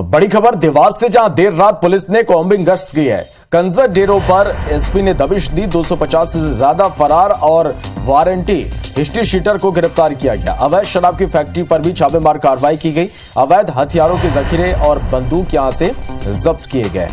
बड़ी खबर देवास से, जहां देर रात पुलिस ने कॉम्बिंग गश्त की है। कंजर डेरों पर एसपी ने दबिश दी। 250 से ज्यादा फरार और वारंटी हिस्ट्री शीटर को गिरफ्तार किया गया। अवैध शराब की फैक्ट्री पर भी छापेमार कार्रवाई की गई। अवैध हथियारों के जखीरे और बंदूक यहां से जब्त किए गए।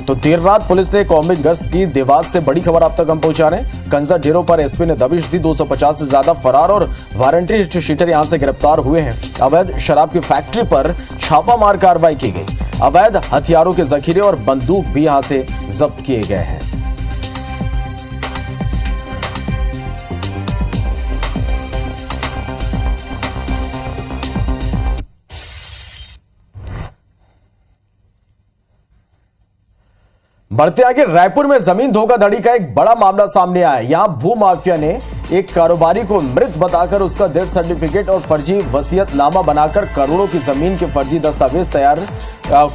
तो देर रात पुलिस ने कॉम्बिंग गश्त की। देवास से बड़ी खबर आप तक हम पहुंचा रहे हैं। कंजर डेरों पर एसपी ने दबिश दी। 250 से ज्यादा फरार और वारंटी हिस्ट्री शीटर यहां से गिरफ्तार हुए हैं। अवैध शराब की फैक्ट्री पर छापामार कार्रवाई की गई। अवैध हथियारों के जखीरे और बंदूक भी यहां से जब्त किए गए हैं। बढ़ते आगे, रायपुर में जमीन धोखाधड़ी का एक बड़ा मामला सामने आया। यहां भू माफिया ने एक कारोबारी को मृत बताकर उसका डेथ सर्टिफिकेट और फर्जी वसीयतनामा बनाकर करोड़ों की जमीन के फर्जी दस्तावेज तैयार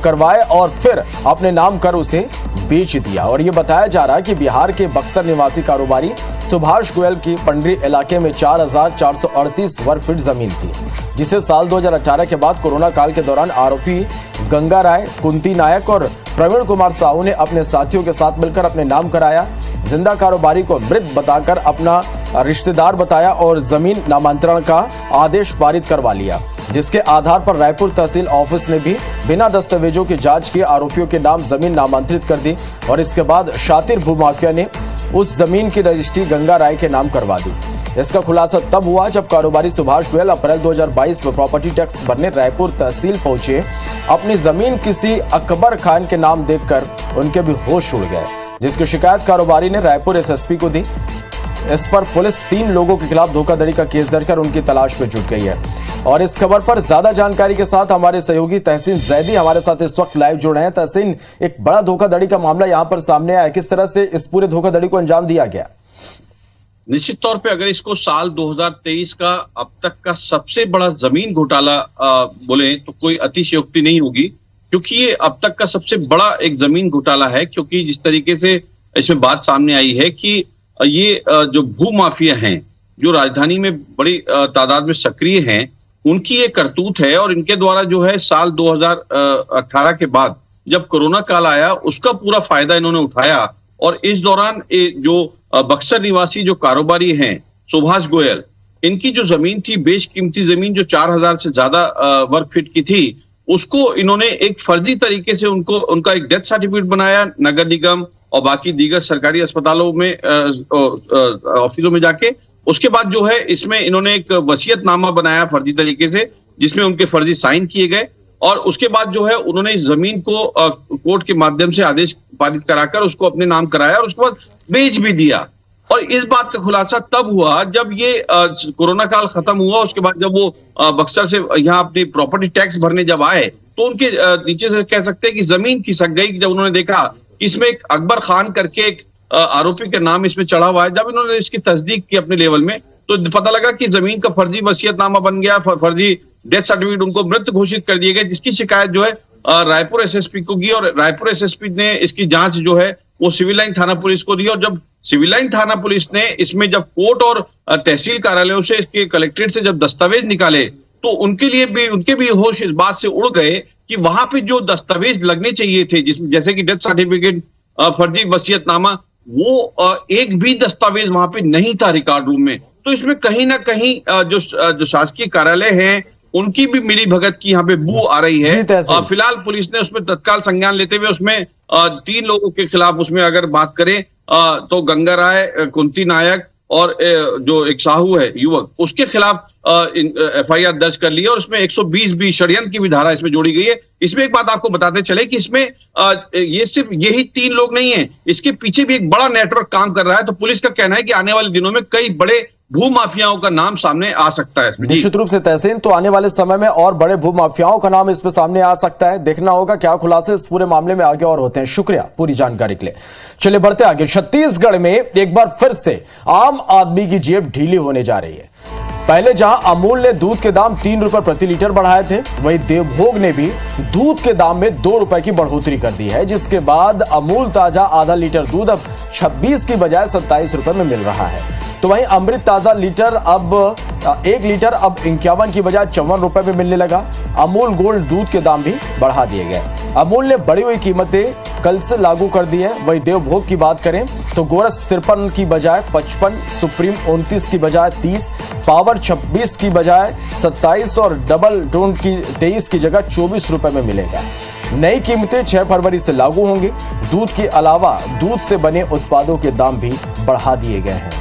करवाए और फिर अपने नाम कर उसे बेच दिया। और यह बताया जा रहा है कि बिहार के बक्सर निवासी कारोबारी सुभाष गोयल की पंडरी इलाके में 4438 वर्ग फीट जमीन थी, जिसे साल 2018 के बाद कोरोना काल के दौरान आरोपी गंगा राय, कुंती नायक और प्रवीण कुमार साहू ने अपने साथियों के साथ मिलकर अपने नाम कराया। जिंदा कारोबारी को मृत बताकर अपना रिश्तेदार बताया और जमीन नामांतरण का आदेश पारित करवा लिया, जिसके आधार पर रायपुर तहसील ऑफिस ने भी बिना दस्तावेजों की जांच की आरोपियों के नाम जमीन नामांतरित कर दी। और इसके बाद शातिर भूमाफिया ने उस जमीन की रजिस्ट्री गंगा राय के नाम करवा दी। इसका खुलासा तब हुआ जब कारोबारी सुभाष गोयल अप्रैल 2022 में प्रॉपर्टी टैक्स भरने रायपुर तहसील पहुंचे। अपनी जमीन किसी अकबर खान के नाम देखकर उनके भी होश उड़ गए, जिसकी शिकायत कारोबारी ने रायपुर एसएसपी को दी। इस पर पुलिस 3 लोगों के खिलाफ धोखाधड़ी का केस दर्ज कर उनकी तलाश में जुट गई है। और इस खबर पर ज्यादा जानकारी के साथ हमारे सहयोगी तहसीन जैदी हमारे साथ इस वक्त लाइव जुड़ रहे हैं। तहसीन, एक बड़ा धोखाधड़ी का मामला यहां पर सामने आया, किस तरह से इस पूरे धोखाधड़ी को अंजाम दिया गया? निश्चित तौर पे अगर इसको साल 2023 का अब तक का सबसे बड़ा जमीन घोटाला बोले तो कोई अतिशयोक्ति नहीं होगी, क्योंकि ये अब तक का सबसे बड़ा एक जमीन घोटाला है। क्योंकि जिस तरीके से इसमें बात सामने आई है कि ये जो भू माफिया हैं, जो राजधानी में बड़ी तादाद में सक्रिय हैं, उनकी ये करतूत है। और इनके द्वारा जो है साल 2018 के बाद जब कोरोना काल आया, उसका पूरा फायदा इन्होंने उठाया। और इस दौरान जो बक्सर निवासी जो कारोबारी हैं सुभाष गोयल, इनकी जो जमीन थी, बेशकीमती जमीन जो 4000 से ज्यादा वर्ग फीट की थी, उसको इन्होंने एक फर्जी तरीके से उनका एक डेथ सर्टिफिकेट बनाया नगर निगम और बाकी दीगर सरकारी अस्पतालों में ऑफिसों में जाके। उसके बाद जो है इसमें इन्होंने एक वसीयतनामा बनाया फर्जी तरीके से, जिसमें उनके फर्जी साइन किए गए। और उसके बाद जो है उन्होंने इस जमीन को कोर्ट के माध्यम से आदेश पारित कराकर उसको अपने नाम कराया और उसके बाद बेच भी दिया। और इस बात का खुलासा तब हुआ जब ये कोरोना काल खत्म हुआ। उसके बाद जब वो बक्सर से यहाँ अपनी प्रॉपर्टी टैक्स भरने जब आए, तो उनके नीचे से कह सकते हैं कि जमीन खिसक गई। जब उन्होंने देखा कि इसमें एक अकबर खान करके एक आरोपी का नाम इसमें चढ़ा हुआ है, जब इन्होंने इसकी तस्दीक की अपने लेवल में, तो पता लगा कि जमीन का फर्जी वसीयतनामा बन गया, फर्जी डेथ सर्टिफिकेट उनको मृत घोषित कर दिए गए, जिसकी शिकायत जो है रायपुर एसएसपी को की। और रायपुर एसएसपी ने इसकी जांच जो है वो सिविल लाइन थाना पुलिस को दी। और जब सिविल लाइन थाना पुलिस ने इसमें जब कोर्ट और तहसील कार्यालयों से, इसके कलेक्ट्रेट से जब दस्तावेज निकाले, तो उनके भी होश इस बात से उड़ गए कि वहां पे जो दस्तावेज लगने चाहिए थे, जैसे कि डेथ सर्टिफिकेट, फर्जी वसीयतनामा, वो एक भी दस्तावेज वहां पे नहीं था रिकॉर्ड रूम में। तो इसमें कहीं ना कहीं जो शासकीय कार्यालय हैं, उनकी भी मिली भगत की यहाँ पे बू आ रही है। फिलहाल पुलिस ने उसमें तत्काल संज्ञान लेते हुए उसमें 3 लोगों के खिलाफ, उसमें अगर बात करें तो गंगा राय, कुंती नायक और जो एक साहू है युवक, उसके खिलाफ एफआईआर दर्ज कर ली है। और उसमें 120 षड्यंत्र की भी धारा इसमें जोड़ी गई है। इसमें एक बात आपको बताते चले कि इसमें ये सिर्फ यही 3 लोग नहीं है, इसके पीछे भी एक बड़ा नेटवर्क काम कर रहा है। तो पुलिस का कहना है कि आने वाले दिनों में कई बड़े भू माफियाओं का नाम सामने आ सकता है। निश्चित रूप से तहसीन, तो आने वाले समय में और बड़े भू माफियाओं का नाम इस पे सामने आ सकता है। देखना होगा क्या खुलासे इस पूरे मामले में आगे और होते हैं। शुक्रिया पूरी जानकारी के लिए। चलिए बढ़ते आगे। छत्तीसगढ़ में एक बार फिर से आम आदमी की जेब ढीली होने जा रही है। पहले जहां अमूल ने दूध के दाम 3 रुपए प्रति लीटर बढ़ाए थे, वहीं देवभोग ने भी दूध के दाम में 2 रुपए की बढ़ोतरी कर दी है, जिसके बाद अमूल ताजा आधा लीटर दूध अब 26 की बजाय 27 रुपए में मिल रहा है। तो वहीं अमृत ताजा लीटर अब 1 लीटर अब 51 की बजाय 54 रुपए में मिलने लगा। अमूल गोल्ड दूध के दाम भी बढ़ा दिए गए। अमूल ने बढ़ी हुई कीमतें कल से लागू कर दी है। वही देवभोग की बात करें तो गोरस 53 की बजाय 55, सुप्रीम 29 की बजाय 30, पावर 26 की बजाय 27 और डबल टोन की 23 की जगह 24 रुपए में मिलेगा। नई कीमतें 6 फरवरी से लागू होंगी। दूध के अलावा दूध से बने उत्पादों के दाम भी बढ़ा दिए गए हैं।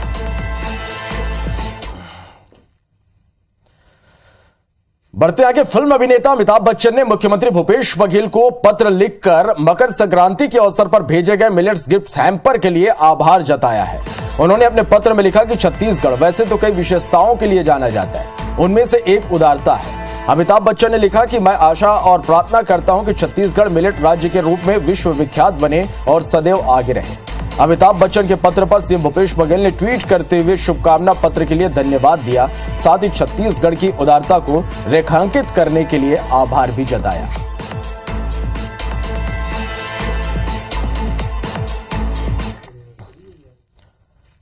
बढ़ते आगे, फिल्म अभिनेता अमिताभ बच्चन ने मुख्यमंत्री भूपेश बघेल को पत्र लिखकर मकर संक्रांति के अवसर पर भेजे गए मिलेट्स गिफ्ट हैम्पर के लिए आभार जताया है। उन्होंने अपने पत्र में लिखा कि छत्तीसगढ़ वैसे तो कई विशेषताओं के लिए जाना जाता है, उनमें से एक उदारता है। अमिताभ बच्चन ने लिखा कि मैं आशा और प्रार्थना करता हूं कि छत्तीसगढ़ मिलेट राज्य के रूप में विश्वविख्यात बने और सदैव आगे रहे। अमिताभ बच्चन के पत्र पर सीएम भूपेश बघेल ने ट्वीट करते हुए शुभकामना पत्र के लिए धन्यवाद दिया, साथ ही छत्तीसगढ़ की उदारता को रेखांकित करने के लिए आभार भी जताया।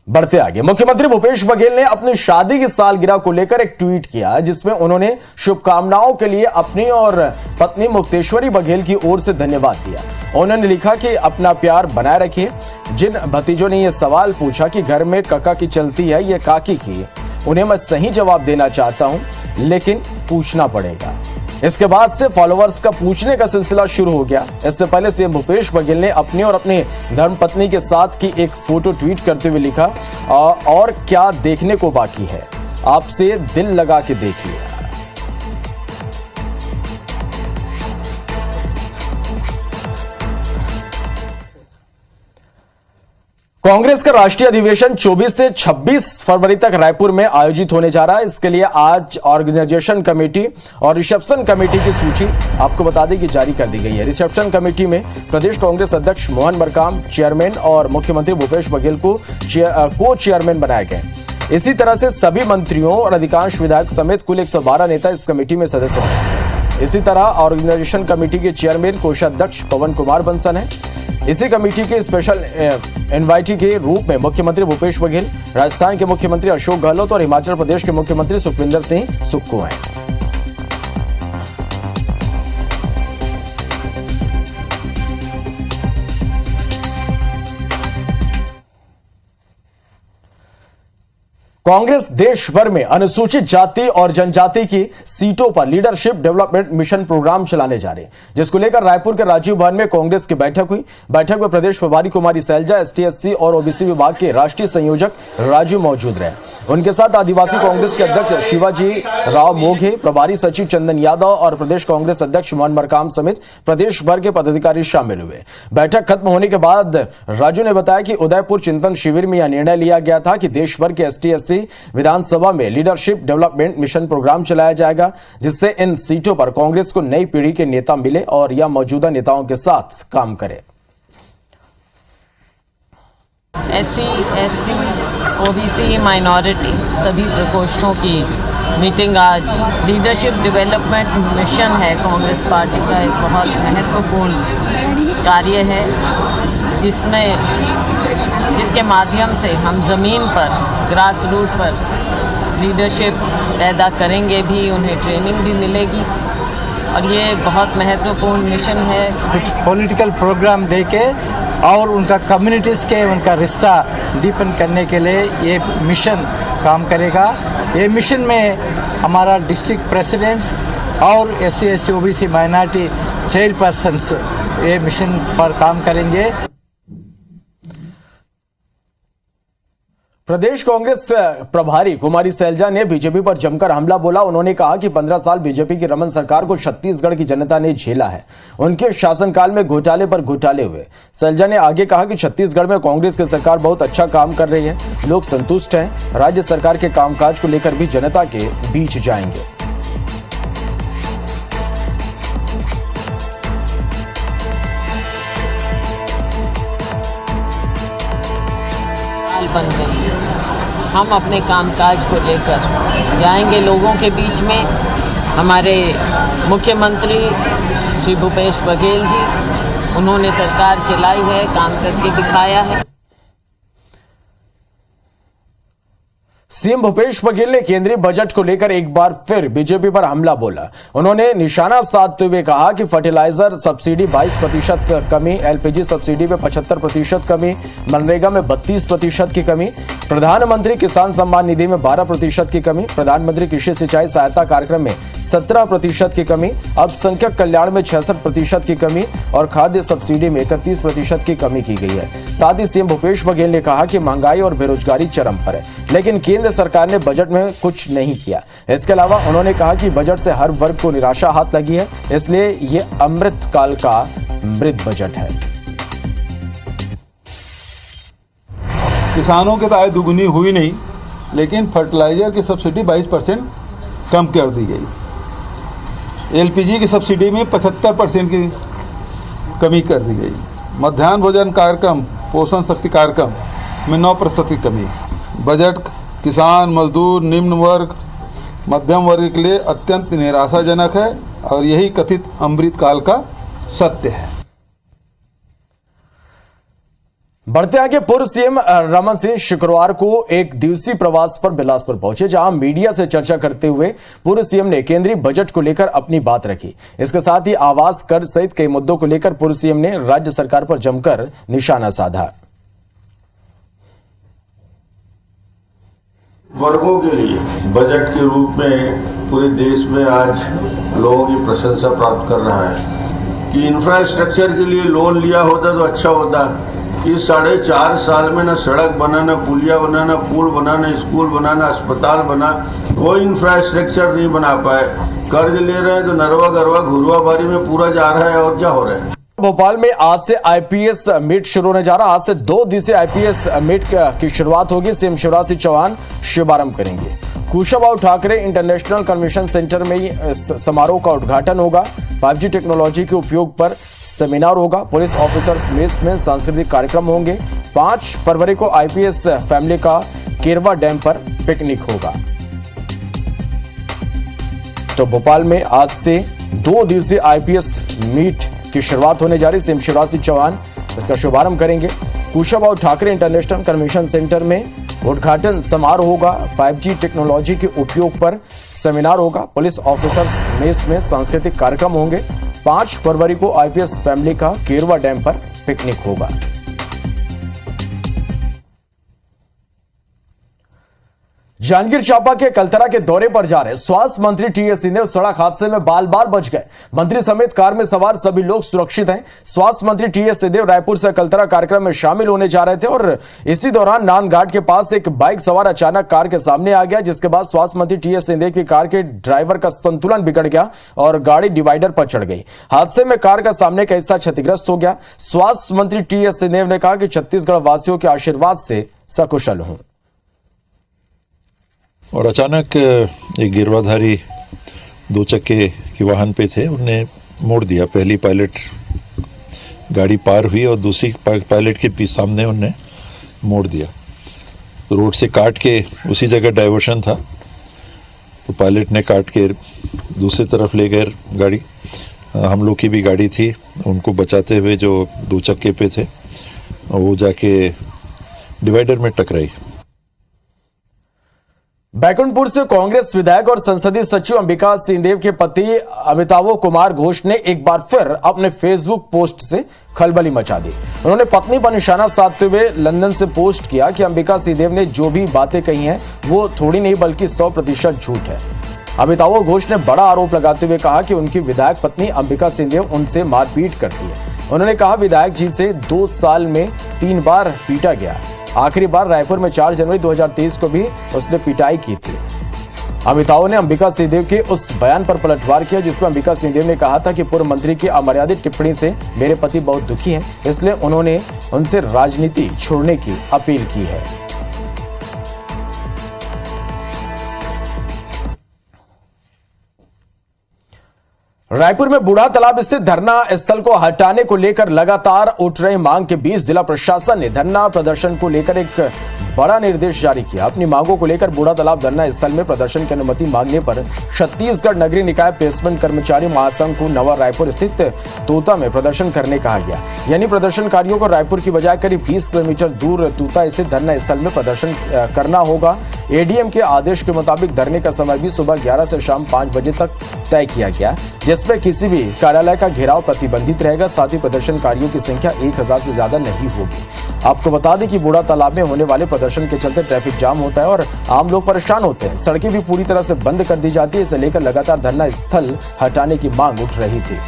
बढ़ते आगे, मुख्यमंत्री भूपेश बघेल ने अपनी शादी की सालगिरह को लेकर एक ट्वीट किया, जिसमें उन्होंने शुभकामनाओं के लिए अपनी और पत्नी मुक्तेश्वरी बघेल की ओर से धन्यवाद दिया। उन्होंने लिखा कि अपना प्यार बनाए रखिए। जिन भतीजों ने यह सवाल पूछा कि घर में कक्का की चलती है ये काकी की, उन्हें मैं सही जवाब देना चाहता हूं, लेकिन पूछना पड़ेगा। इसके बाद से फॉलोअर्स का पूछने का सिलसिला शुरू हो गया। इससे पहले सीएम भूपेश बघेल ने अपनी और अपनी धर्मपत्नी के साथ की एक फोटो ट्वीट करते हुए लिखा, और क्या देखने को बाकी है, आपसे दिल लगा के देख लिया। कांग्रेस का राष्ट्रीय अधिवेशन 24 से 26 फरवरी तक रायपुर में आयोजित होने जा रहा है। इसके लिए आज ऑर्गेनाइजेशन कमेटी और रिसेप्शन कमेटी की सूची आपको बता दें कि जारी कर दी गई है। रिसेप्शन कमेटी में प्रदेश कांग्रेस अध्यक्ष मोहन मरकाम चेयरमैन और मुख्यमंत्री भूपेश बघेल को को चेयरमैन बनाए गए। इसी तरह से सभी मंत्रियों और अधिकांश विधायक समेत कुल 112 नेता इस कमेटी में सदस्य हैं। इसी तरह ऑर्गेनाइजेशन कमेटी के चेयरमैन कोषाध्यक्ष पवन कुमार बंसल हैं। इसी कमेटी के स्पेशल इनवाइटी के रूप में मुख्यमंत्री भूपेश बघेल, राजस्थान के मुख्यमंत्री अशोक गहलोत और हिमाचल प्रदेश के मुख्यमंत्री सुखविंदर सिंह सुक्खू हैं। कांग्रेस देश भर में अनुसूचित जाति और जनजाति की सीटों पर लीडरशिप डेवलपमेंट मिशन प्रोग्राम चलाने जा रहे हैं, जिसको लेकर रायपुर के राजीव भवन में कांग्रेस की बैठक हुई। बैठक में प्रदेश प्रभारी कुमारी सैलजा, एसटी/एससी और ओबीसी विभाग के राष्ट्रीय संयोजक राजू मौजूद रहे। उनके साथ आदिवासी कांग्रेस के अध्यक्ष शिवाजी राव मोघे, प्रभारी सचिव चंदन यादव और प्रदेश कांग्रेस अध्यक्ष मोहन मरकाम समेत प्रदेश भर के पदाधिकारी शामिल हुए। बैठक खत्म होने के बाद राजू ने बताया कि उदयपुर चिंतन शिविर में यह निर्णय लिया गया था कि देश भर के एसटी/एससी विधानसभा में लीडरशिप डेवलपमेंट मिशन प्रोग्राम चलाया जाएगा, जिससे इन सीटों पर कांग्रेस को नई पीढ़ी के नेता मिले और यह मौजूदा नेताओं के साथ काम करे। एससी, एसटी, ओबीसी, माइनॉरिटी सभी प्रकोष्ठों की मीटिंग आज लीडरशिप डेवलपमेंट मिशन है। कांग्रेस पार्टी का एक बहुत महत्वपूर्ण कार्य है, जिसके माध्यम से हम ज़मीन पर, ग्रास रूट पर लीडरशिप पैदा करेंगे भी, उन्हें ट्रेनिंग भी मिलेगी और ये बहुत महत्वपूर्ण मिशन है। कुछ पॉलिटिकल प्रोग्राम देके और उनका कम्युनिटीज़ के उनका रिश्ता डीपन करने के लिए ये मिशन काम करेगा। ये मिशन में हमारा डिस्ट्रिक्ट प्रेसिडेंट्स और SC, ST, OBC, minority chairpersons ये मिशन पर काम करेंगे। प्रदेश कांग्रेस प्रभारी कुमारी सैलजा ने बीजेपी पर जमकर हमला बोला। उन्होंने कहा कि 15 साल बीजेपी की रमन सरकार को छत्तीसगढ़ की जनता ने झेला है। उनके शासनकाल में घोटाले पर घोटाले हुए। सैलजा ने आगे कहा कि छत्तीसगढ़ में कांग्रेस की सरकार बहुत अच्छा काम कर रही है, लोग संतुष्ट हैं। राज्य सरकार के कामकाज को लेकर भी जनता के बीच जाएंगे। बन गई है। हम अपने कामकाज को लेकर जाएंगे लोगों के बीच में। हमारे मुख्यमंत्री श्री भूपेश बघेल जी, उन्होंने सरकार चलाई है, काम करके दिखाया है। सीएम भूपेश बघेल ने केंद्रीय बजट को लेकर एक बार फिर बीजेपी पर हमला बोला। उन्होंने निशाना साधते हुए कहा कि फर्टिलाइजर सब्सिडी 22% कमी, एलपीजी सब्सिडी में 75% कमी, मनरेगा में 32% की कमी, प्रधानमंत्री किसान सम्मान निधि में 12% की कमी, प्रधानमंत्री कृषि सिंचाई सहायता कार्यक्रम में 17% की कमी, अल्पसंख्यक कल्याण में 66% की कमी और खाद्य सब्सिडी में 31% की कमी की गई है। साथ ही सीएम भूपेश बघेल ने कहा कि महंगाई और बेरोजगारी चरम पर है, लेकिन केंद्र सरकार ने बजट में कुछ नहीं किया। इसके अलावा उन्होंने कहा कि बजट से हर वर्ग को निराशा हाथ लगी है, इसलिए ये अमृत काल का मृत बजट है। किसानों की आय दुगुनी हुई नहीं, लेकिन फर्टिलाइजर की सब्सिडी 22% कम कर दी गई। एलपीजी की सब्सिडी में 75% की कमी कर दी गई। मध्याह्न भोजन कार्यक्रम, पोषण शक्ति कार्यक्रम में 9% की कमी। बजट किसान, मजदूर, निम्न वर्ग, मध्यम वर्ग के लिए अत्यंत निराशाजनक है और यही कथित अमृत काल का सत्य है। बढ़ते आगे, पूर्व सीएम रमन सिंह शुक्रवार को एक दिवसीय प्रवास पर बिलासपुर पहुंचे, जहां मीडिया से चर्चा करते हुए पूर्व सीएम ने केंद्रीय बजट को लेकर अपनी बात रखी। इसके साथ ही आवास कर सहित कई मुद्दों को लेकर पूर्व सीएम ने राज्य सरकार पर जमकर निशाना साधा। वर्गों के लिए बजट के रूप में पूरे देश में आज लोगों की प्रशंसा प्राप्त कर रहा है कि इंफ्रास्ट्रक्चर के लिए लोन लिया होता तो अच्छा होता। इस 4.5 साल में ना सड़क बना, ना पुलिया बना, ना पुल बना, ना स्कूल बना, ना अस्पताल बना, कोई इंफ्रास्ट्रक्चर नहीं बना पाए। कर्ज ले रहे हैं तो नरवा गरवा घुरवा बारी में पूरा जा रहा है। और क्या हो रहा है? भोपाल में आज से आईपीएस मीट शुरू होने जा रहा है। आज से 2 दिवसीय आईपीएस मीट की शुरुआत होगी। सीएम शिवराज सिंह चौहान शुभारंभ करेंगे। Kushabhau Thackeray international convention centre में समारोह का उद्घाटन होगा। 5G टेक्नोलॉजी के उपयोग पर सेमिनार होगा। पुलिस ऑफिसर्स मेस में सांस्कृतिक कार्यक्रम होंगे। 5 फरवरी को आईपीएस फैमिली का केरवा डैम पर पिकनिक होगा। तो भोपाल में आज से 2 दिवसीय आईपीएस मीट की शुरुआत होने जा रही। सीएम शिवराज सिंह चौहान इसका शुभारंभ करेंगे। Kushabhau Thackeray international convention centre में उद्घाटन समारोह होगा। 5G टेक्नोलॉजी के उपयोग पर सेमिनार होगा। पुलिस ऑफिसर्स मेस में सांस्कृतिक कार्यक्रम होंगे। 5 फरवरी को आईपीएस फैमिली का केरवा डैम पर पिकनिक होगा। जांजगीर चांपा के कलतरा के दौरे पर जा रहे स्वास्थ्य मंत्री टीएस सिंहदेव सड़क हादसे में बाल बाल बच गए। मंत्री समेत कार में सवार सभी लोग सुरक्षित हैं। स्वास्थ्य मंत्री टीएस सिंहदेव रायपुर से कलतरा कार्यक्रम में शामिल होने जा रहे थे और इसी दौरान नान घाट के पास एक बाइक सवार अचानक कार के सामने आ गया, जिसके बाद स्वास्थ्य मंत्री टीएस सिंहदेव की कार के ड्राइवर का संतुलन बिगड़ गया और गाड़ी डिवाइडर पर चढ़ गई। हादसे में कार का सामने का हिस्सा क्षतिग्रस्त हो गया। स्वास्थ्य मंत्री टीएस सिंहदेव ने कहा कि छत्तीसगढ़ वासियों के आशीर्वाद से सकुशल हूं। और अचानक एक गिरवाधारी 2 चक्के के वाहन पे थे, उन्हें मोड़ दिया। पहली पायलट गाड़ी पार हुई और दूसरी पायलट के सामने उन्हें मोड़ दिया। तो रोड से काट के उसी जगह डाइवर्शन था, तो पायलट ने काट के दूसरी तरफ ले गए गाड़ी। हम लोग की भी गाड़ी थी, उनको बचाते हुए जो 2 चक्के पे थे वो जाके डिवाइडर में टकराई। बैकुंठपुर से कांग्रेस विधायक और संसदीय सचिव अंबिका सिंहदेव के पति अमिताभ कुमार घोष ने एक बार फिर अपने फेसबुक पोस्ट से खलबली मचा दी। उन्होंने पत्नी पर निशाना साधते हुए लंदन से पोस्ट किया कि अंबिका सिंहदेव ने जो भी बातें कही हैं वो थोड़ी नहीं बल्कि 100% झूठ है। अमिताभ घोष ने बड़ा आरोप लगाते हुए कहा कि उनकी विधायक पत्नी अंबिका सिंहदेव उनसे मारपीट करती है। उन्होंने कहा विधायक जी से 2 साल में 3 बार पीटा गया। आखिरी बार रायपुर में 4 जनवरी 2023 को भी उसने पिटाई की थी। अमिताभ ने अंबिका सिंहदेव के उस बयान पर पलटवार किया जिसमें अंबिका सिंहदेव ने कहा था कि पूर्व मंत्री की अमर्यादित टिप्पणी से मेरे पति बहुत दुखी हैं, इसलिए उन्होंने उनसे राजनीति छोड़ने की अपील की है। रायपुर में बूढ़ा तालाब स्थित धरना स्थल को हटाने को लेकर लगातार उठ रही मांग के बीच जिला प्रशासन ने धरना प्रदर्शन को लेकर एक बड़ा निर्देश जारी किया। अपनी मांगों को लेकर बूढ़ा तालाब धरना स्थल में प्रदर्शन की अनुमति मांगने पर छत्तीसगढ़ नगरीय निकाय प्लेसमेंट कर्मचारी महासंघ को नवा रायपुर स्थित तोता में प्रदर्शन करने कहा गया। यानी प्रदर्शनकारियों को रायपुर की बजाय करीब 20 किलोमीटर दूर तोता स्थित धरना स्थल में प्रदर्शन करना होगा। एडीएम के आदेश के मुताबिक धरने का समय भी सुबह 11 से शाम 5 बजे तक तय किया गया, जिसमें किसी भी कार्यालय का घेराव प्रतिबंधित रहेगा। साथ ही प्रदर्शनकारियों की संख्या 1000 से ज्यादा नहीं होगी। आपको बता दें कि बूढ़ा तालाब में होने वाले प्रदर्शन के चलते ट्रैफिक जाम होता है और आम लोग परेशान होते हैं। सड़कें भी पूरी तरह से बंद कर दी जाती है। इसे लेकर लगातार धरना स्थल हटाने की मांग उठ रही थी।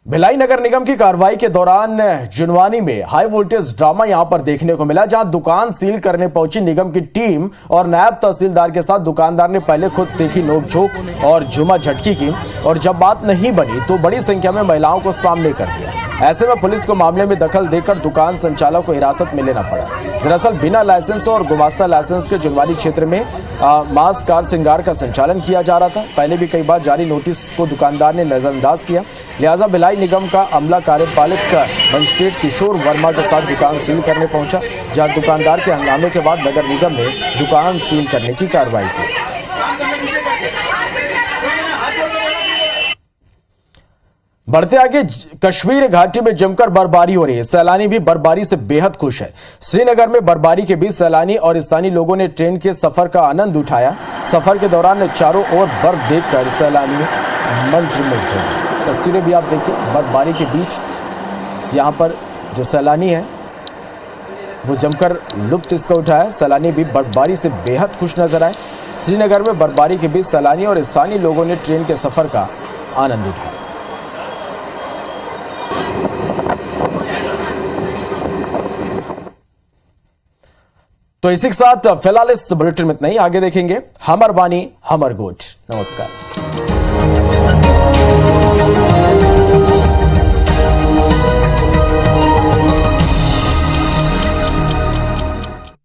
भिलाई नगर निगम की कार्रवाई के दौरान जुनवानी में हाई वोल्टेज ड्रामा यहां पर देखने को मिला, जहां दुकान सील करने पहुंची निगम की टीम और नायब तहसीलदार के साथ दुकानदार ने पहले खुद तीखी नोकझोंक और झूमा झटकी की और जब बात नहीं बनी तो बड़ी संख्या में महिलाओं को सामने कर दिया। ऐसे में पुलिस को मामले में दखल देकर दुकान संचालक को हिरासत में लेना पड़ा। दरअसल बिना लाइसेंस और गुमास्ता लाइसेंस के जुनवानी क्षेत्र में मांस कार श्रृंगार का संचालन किया जा रहा था। पहले भी कई बार जारी नोटिस को दुकानदार ने नजरअंदाज किया, लिहाजा भिलाई निगम का अमला कार्यपालक मजिस्ट्रेट किशोर वर्मा के साथ दुकान सील करने पहुंचा, जहां दुकानदार के हंगामे के बाद नगर निगम ने दुकान सील करने की कार्रवाई की। बढ़ते आगे, कश्मीर घाटी में जमकर बर्फबारी हो रही है। सैलानी भी बर्फबारी से बेहद खुश है। श्रीनगर में बर्फबारी के बीच सैलानी और स्थानीय लोगों ने ट्रेन के सफर का आनंद उठाया। सफर के दौरान चारों ओर बर्फ देखकर सैलानी मंत्रमुग्ध हो। तस्वीरें भी आप देखिए, बर्फबारी के बीच यहाँ पर जो सैलानी है वो जमकर लुत्फ इसका उठाया। सैलानी भी बर्फबारी से बेहद खुश नजर आए। श्रीनगर में बर्फबारी के बीच सैलानी और स्थानीय लोगों ने ट्रेन के सफर का आनंद उठाया। तो इसी के साथ फिलहाल इस बुलेटिन में इतना ही। आगे देखेंगे हमर बानी हमर गोठ। नमस्कार।